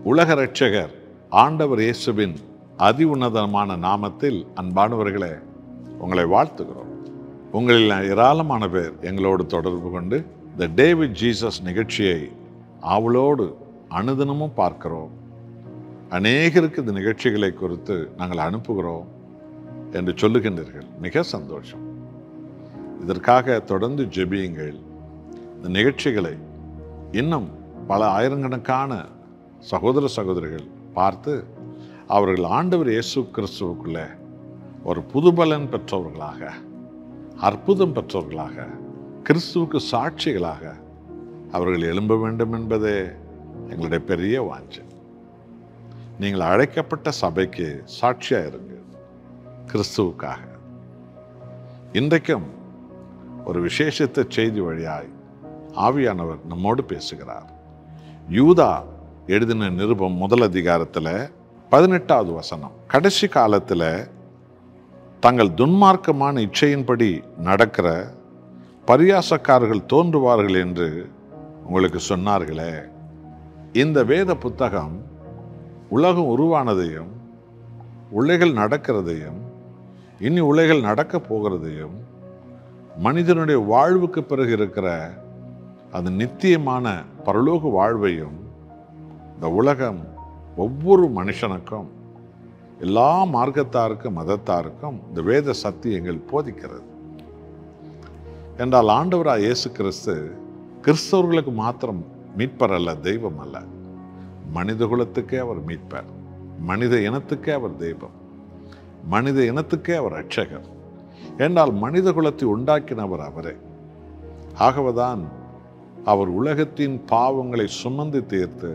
உலக இரட்சகர் ஆண்டவர் இயேசுவின் அதி உன்னதமான நாமத்தில் அன்பானவர்களே உங்களை வாழ்த்துகிறோம். உங்களில் ஏராளமான பேர் எங்களோடு தொடர்பு கொண்டு த டே வித் ஜீசஸ் நிகழ்ச்சியை ஆவலோடு அனுதினமும் பார்க்கிறோம். அநேகருக்கு இந்த நிகழ்ச்சிகளை குறித்து நாங்கள் அனுப்புகிறோம் என்று சொல்லுகின்றீர்கள். மிக சந்தோஷம். இதற்காக தொடர்ந்து ஜெபியுங்கள். இந்த நிகழ்ச்சிகளை இன்னும் பல ஆயிரக்கணக்கான சகோதர சகோதரிகள் பார்த்து அவர்கள் ஆண்டவர் இயேசு கிறிஸ்துவுக்குள்ளே ஒரு புதுபலன் பெற்றவர்களாக, அற்புதம் பெற்றவர்களாக, கிறிஸ்துவுக்கு சாட்சிகளாக அவர்கள் எழும்ப வேண்டும் என்பதே எங்களுடைய பெரிய வாஞ்சை. நீங்கள் அழைக்கப்பட்ட சபைக்கு சாட்சியாக இருங்க கிறிஸ்துவுக்காக. இன்றைக்கும் ஒரு விசேஷத்த செய்தி வழியாய் ஆவியானவர் நம்மோடு பேசுகிறார். யூதா எழுதின நிருபம் 1 அதிகாரத்தில் 18வது வசனம். கடைசி காலத்தில் தங்கள் துன்மார்க்கமான இச்சையின்படி நடக்கிற பரியாசக்காரர்கள் தோன்றுவார்கள் என்று உங்களுக்கு சொன்னார்களே. இந்த வேத புத்தகம் உலகம் உருவானதையும், உலகில் நடக்கிறதையும், இனி உலகில் நடக்க போகிறதையும், மனிதனுடைய வாழ்வுக்கு பிறகு இருக்கிற அந்த நித்தியமான பரலோக வாழ்வையும் இந்த உலகம் ஒவ்வொரு மனுஷனுக்கும், எல்லா மார்க்கத்தாருக்கும், மதத்தாருக்கும் இந்த வேத சத்தியங்கள் போதிக்கிறது. என்றால் ஆண்டவராய் இயேசு கிறிஸ்து கிறிஸ்தவர்களுக்கு மாத்திரம் மீட்பர் அல்ல, தெய்வம் அல்ல. மனித குலத்துக்கே அவர் மீட்பர், மனித இனத்துக்கே அவர் தெய்வம், மனித இனத்துக்கே அவர் இரட்சகர். என்றால் மனித குலத்தை உண்டாக்கினவர் அவரே. ஆகவேதான் அவர் உலகத்தின் பாவங்களை சுமந்து தீர்த்து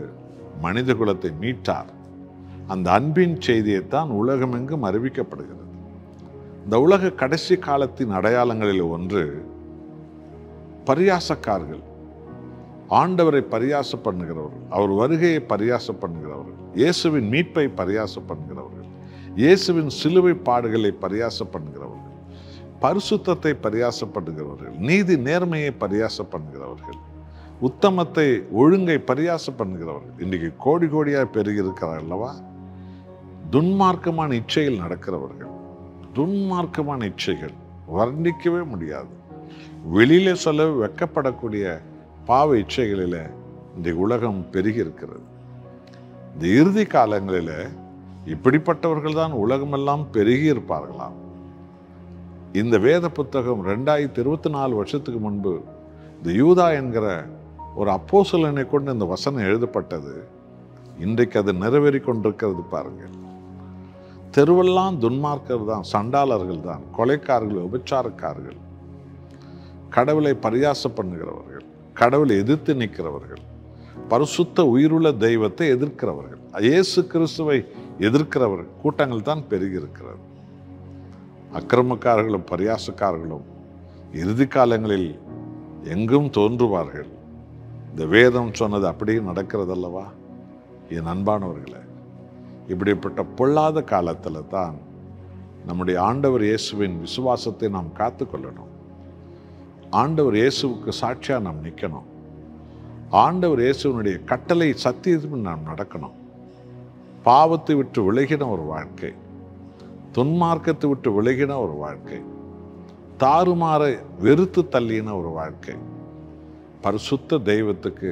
மனித குலத்தை மீட்டார். அந்த அன்பின் செய்தியைத்தான் உலகமெங்கும் அறிவிக்கப்படுகிறது. இந்த உலக கடைசி காலத்தின் அடையாளங்களில் ஒன்று பரியாசக்காரர்கள், ஆண்டவரை பரியாசம் பண்ணுகிறவர்கள், அவர் வருகையை பரியாசம் பண்ணுகிறவர்கள், இயேசுவின் மீட்பை பரியாசம் பண்ணுகிறவர்கள், இயேசுவின் சிலுவை பாடுகளை பரியாசம் பண்ணுகிறவர்கள், பரிசுத்தத்தை பரியாசம் பண்ணுகிறவர்கள், நீதி நேர்மையை பரியாசம் பண்ணுகிறவர்கள், உத்தமத்தை ஒழுங்கை பரியாசம் பண்ணுகிறவர்கள் இன்றைக்கு கோடி கோடியாக பெருகி இருக்கிறார் அல்லவா. துன்மார்க்கமான இச்சைகள் நடக்கிறவர்கள், துன்மார்க்கமான இச்சைகள் வர்ணிக்கவே முடியாது, வெளியில சொல்ல வெக்கப்படக்கூடிய பாவ இச்சைகளில் இந்த உலகம் பெருகி இருக்கிறது. இந்த இறுதி காலங்களில் இப்படிப்பட்டவர்கள் தான் உலகமெல்லாம் பெருகி இருப்பார்களாம். இந்த வேத புத்தகம் 2024 வருஷத்துக்கு முன்பு இந்த யூதா என்கிற ஒரு அப்போஸ்தலனை கொண்டு இந்த வசனம் எழுதப்பட்டது. இன்றைக்கு அது நிறைவேறி கொண்டிருக்கிறது பாருங்கள். தெருவெல்லாம் துன்மார்க்கர் தான், சண்டாளர்கள் தான், கொலைக்காரர்கள், உபச்சாரக்காரர்கள், கடவுளை பரியாசம் பண்ணுகிறவர்கள், கடவுளை எதிர்த்து நிற்கிறவர்கள், பரிசுத்த உயிருள்ள தெய்வத்தை எதிர்க்கிறவர்கள், இயேசு கிறிஸ்துவை எதிர்க்கிறவர்கள் கூட்டங்கள் தான் பெருகி இருக்கிறது. அக்கிரமக்காரர்களும் பரியாசக்காரர்களும் இறுதி காலங்களில் எங்கும் தோன்றுவார்கள். இந்த வேதம் சொன்னது அப்படியே நடக்கிறதல்லவா. என் அன்பானவர்களே, இப்படிப்பட்ட பொல்லாத காலத்தில் தான் நம்முடைய ஆண்டவர் இயேசுவின் விசுவாசத்தை நாம் காத்துக்கொள்ளணும். ஆண்டவர் இயேசுவுக்கு சாட்சியாக நாம் நிற்கணும். ஆண்டவர் இயேசுவினுடைய கட்டளை சத்தியத்தில் நாம் நடக்கணும். பாவத்தை விட்டு விலகின ஒரு வாழ்க்கை, துன்மார்க்கத்தை விட்டு விலகின ஒரு வாழ்க்கை, தாறுமாற வெறுத்து தள்ளின ஒரு வாழ்க்கை, பரிசுத்த தெய்வத்துக்கு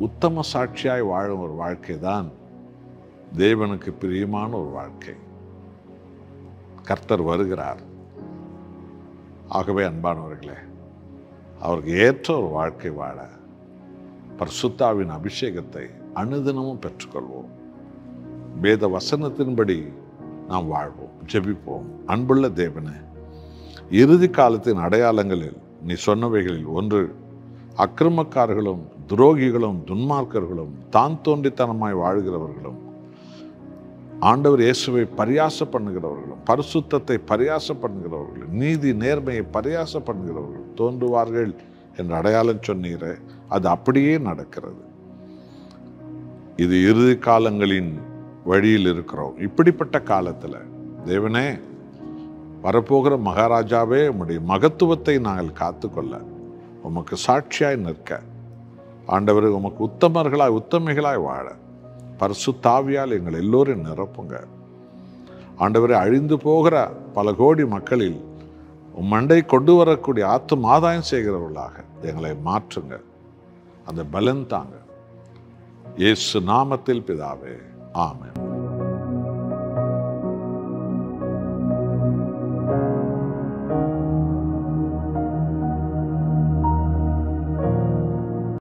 உத்தம சாட்சியாய் வாழும் ஒரு வாழ்க்கை தான் தேவனுக்கு பிரியமான ஒரு வாழ்க்கை. கர்த்தர் வருகிறார். ஆகவே அன்பானவர்களே, அவருக்கு ஏற்ற ஒரு வாழ்க்கை வாழ பரிசுத்தாவின் அபிஷேகத்தை அனுதினமும் பெற்றுக்கொள்வோம். வேத வசனத்தின்படி நாம் வாழ்வோம், ஜெபிப்போம். அன்புள்ள தேவனே, இறுதி காலத்தின் அடையாளங்களில் நீ சொன்னவைகளில் ஒன்று அக்கிரமக்காரர்களும் துரோகிகளும் துன்மார்க்கர்களும் தான் தோன்றித்தனமாய் வாழ்கிறவர்களும் ஆண்டவர் இயேசுவை பரியாசம் பண்ணுகிறவர்களும் பரிசுத்தத்தை பரியாசம் பண்ணுகிறவர்களும் நீதி நேர்மையை பரியாசம் பண்ணுகிறவர்கள் தோன்றுவார்கள் என்ற அடையாளம் சொன்னீரே, அது அப்படியே நடக்கிறது. இது இறுதி காலங்களின் வழியில் இருக்கிறோம். இப்படிப்பட்ட காலத்தில் தேவனே, வரப்போகிற மகாராஜாவே, உம்முடைய மகத்துவத்தை நாங்கள் காத்துக்கொள்ள உமக்கு சாட்சியாய் நிற்க, ஆண்டவரே உமக்கு உத்தமர்களாய் உத்தமிகளாய் வாழ பரிசுத்த ஆவியால் எங்கள் எல்லோரும் நிரப்புங்க. ஆண்டவரே, அழிந்து போகிற பல கோடி மக்களில் மண்டை கொண்டு வரக்கூடிய ஆத்தும் ஆதாயம் செய்கிறவர்களாக எங்களை மாற்றுங்க. அந்த பலன் தாங்க. இயேசு நாமத்தில் பிதாவே, ஆமென்.